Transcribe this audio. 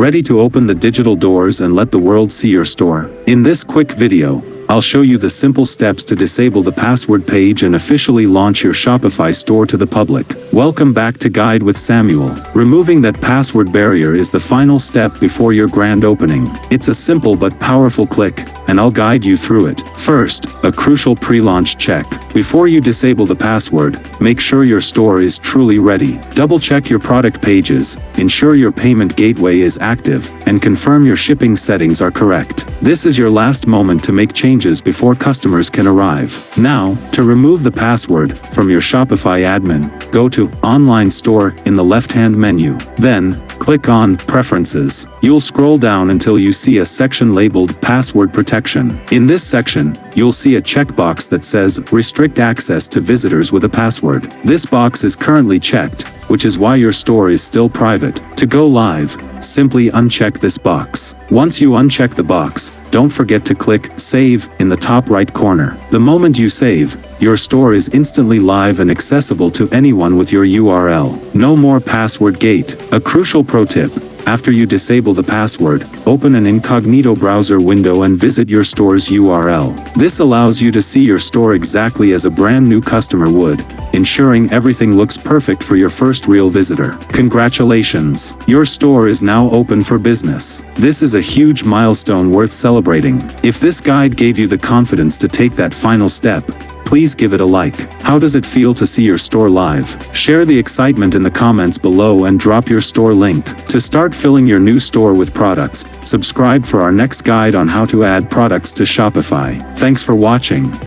Ready to open the digital doors and let the world see your store? In this quick video, I'll show you the simple steps to disable the password page and officially launch your Shopify store to the public. Welcome back to Guide with Samuel. Removing that password barrier is the final step before your grand opening. It's a simple but powerful click, and I'll guide you through it. First, a crucial pre-launch check. Before you disable the password, make sure your store is truly ready. Double-check your product pages, ensure your payment gateway is active, and confirm your shipping settings are correct. This is your last moment to make changes before customers can arrive. Now, to remove the password from your Shopify admin, go to Online Store in the left-hand menu. Then, click on Preferences. You'll scroll down until you see a section labeled Password Protection. In this section, you'll see a checkbox that says Restrict Access to Visitors with a Password. This box is currently checked, which is why your store is still private. To go live, simply uncheck this box. Once you uncheck the box, don't forget to click Save in the top right corner. The moment you save, your store is instantly live and accessible to anyone with your URL. No more password gate. A crucial pro tip: after you disable the password, open an incognito browser window and visit your store's URL. This allows you to see your store exactly as a brand new customer would, ensuring everything looks perfect for your first real visitor. Congratulations! Your store is now open for business. This is a huge milestone worth celebrating. If this guide gave you the confidence to take that final step, please give it a like. How does it feel to see your store live? Share the excitement in the comments below and drop your store link. To start filling your new store with products, subscribe for our next guide on how to add products to Shopify. Thanks for watching.